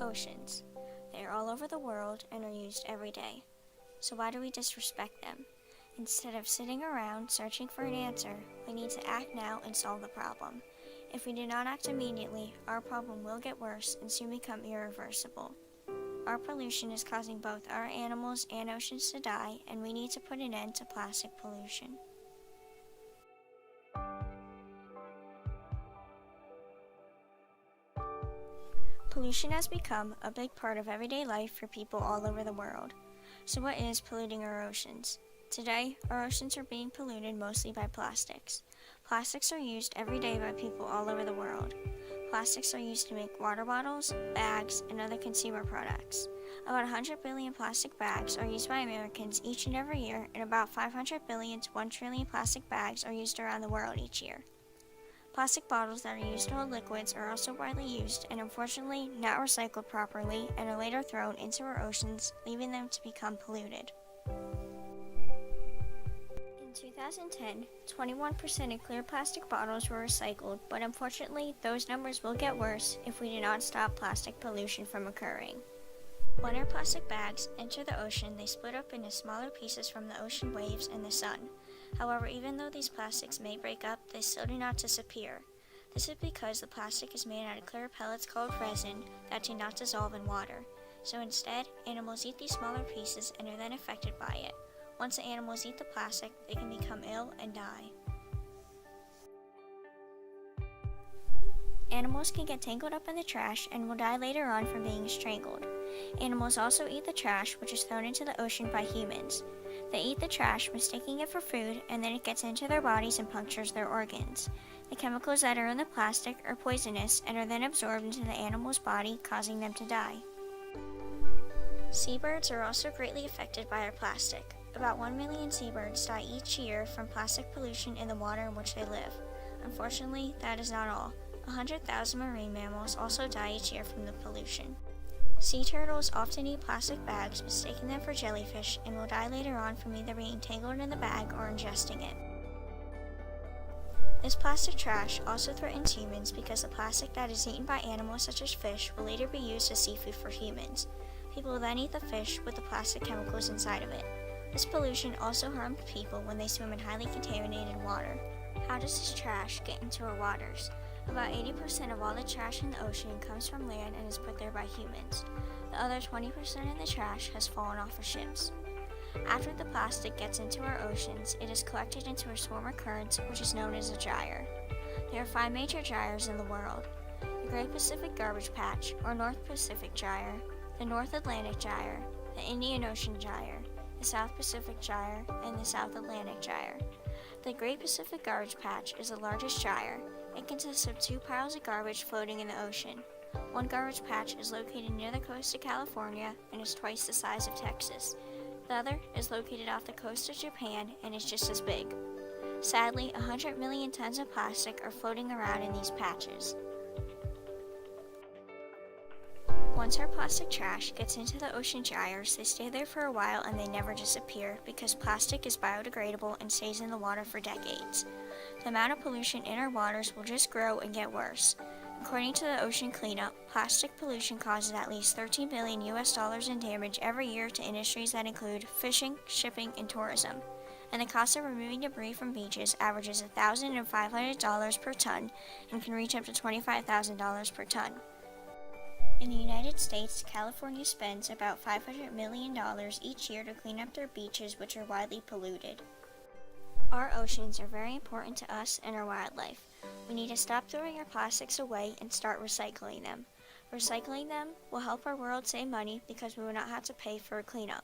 oceans. They are all over the world and are used every day. So why do we disrespect them? Instead of sitting around searching for an answer, we need to act now and solve the problem. If we do not act immediately, our problem will get worse and soon become irreversible. Our pollution is causing both our animals and oceans to die, and we need to put an end to plastic pollution. Pollution has become a big part of everyday life for people all over the world. So what is polluting our oceans? Today, our oceans are being polluted mostly by plastics. Plastics are used every day by people all over the world. Plastics are used to make water bottles, bags, and other consumer products. About 100 billion plastic bags are used by Americans each and every year, and about 500 billion to 1 trillion plastic bags are used around the world each year. Plastic bottles that are used to hold liquids are also widely used and unfortunately not recycled properly and are later thrown into our oceans, leaving them to become polluted. In 2010, 21% of clear plastic bottles were recycled, but unfortunately those numbers will get worse if we do not stop plastic pollution from occurring. When our plastic bags enter the ocean, they split up into smaller pieces from the ocean waves and the sun. However, even though these plastics may break up, they still do not disappear. This is because the plastic is made out of clear pellets called resin that do not dissolve in water. So instead, animals eat these smaller pieces and are then affected by it. Once the animals eat the plastic, they can become ill and die. Animals can get tangled up in the trash and will die later on from being strangled. Animals also eat the trash, which is thrown into the ocean by humans. They eat the trash, mistaking it for food, and then it gets into their bodies and punctures their organs. The chemicals that are in the plastic are poisonous and are then absorbed into the animal's body, causing them to die. Seabirds are also greatly affected by our plastic. About 1 million seabirds die each year from plastic pollution in the water in which they live. Unfortunately, that is not all. 100,000 marine mammals also die each year from the pollution. Sea turtles often eat plastic bags, mistaking them for jellyfish, and will die later on from either being tangled in the bag or ingesting it. This plastic trash also threatens humans because the plastic that is eaten by animals such as fish will later be used as seafood for humans. People will then eat the fish with the plastic chemicals inside of it. This pollution also harms people when they swim in highly contaminated water. How does this trash get into our waters? About 80% of all the trash in the ocean comes from land and is put there by humans. The other 20% of the trash has fallen off of ships. After the plastic gets into our oceans, it is collected into our swimmer currents, which is known as a gyre. There are 5 major gyres in the world: the Great Pacific Garbage Patch, or North Pacific Gyre, the North Atlantic Gyre, the Indian Ocean Gyre, the South Pacific Gyre, and the South Atlantic Gyre. The Great Pacific Garbage Patch is the largest gyre. It consists of 2 piles of garbage floating in the ocean. One garbage patch is located near the coast of California and is twice the size of Texas. The other is located off the coast of Japan and is just as big. Sadly, 100 million tons of plastic are floating around in these patches. Once our plastic trash gets into the ocean gyres, they stay there for a while and they never disappear because plastic is biodegradable and stays in the water for decades. The amount of pollution in our waters will just grow and get worse. According to the Ocean Cleanup, plastic pollution causes at least $13 billion in damage every year to industries that include fishing, shipping, and tourism. And the cost of removing debris from beaches averages $1,500 per ton and can reach up to $25,000 per ton. In the United States, California spends about $500 million each year to clean up their beaches, which are widely polluted. Our oceans are very important to us and our wildlife. We need to stop throwing our plastics away and start recycling them. Recycling them will help our world save money because we will not have to pay for a cleanup.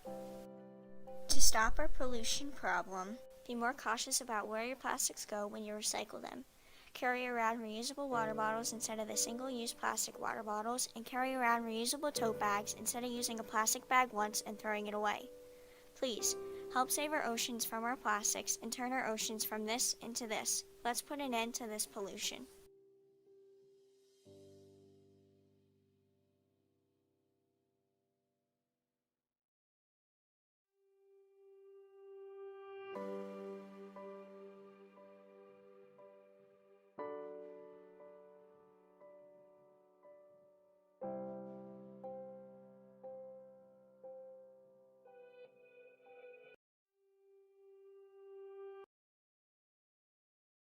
To stop our pollution problem, be more cautious about where your plastics go when you recycle them. Carry around reusable water bottles instead of the single-use plastic water bottles, and carry around reusable tote bags instead of using a plastic bag once and throwing it away. Please, help save our oceans from our plastics and turn our oceans from this into this. Let's put an end to this pollution.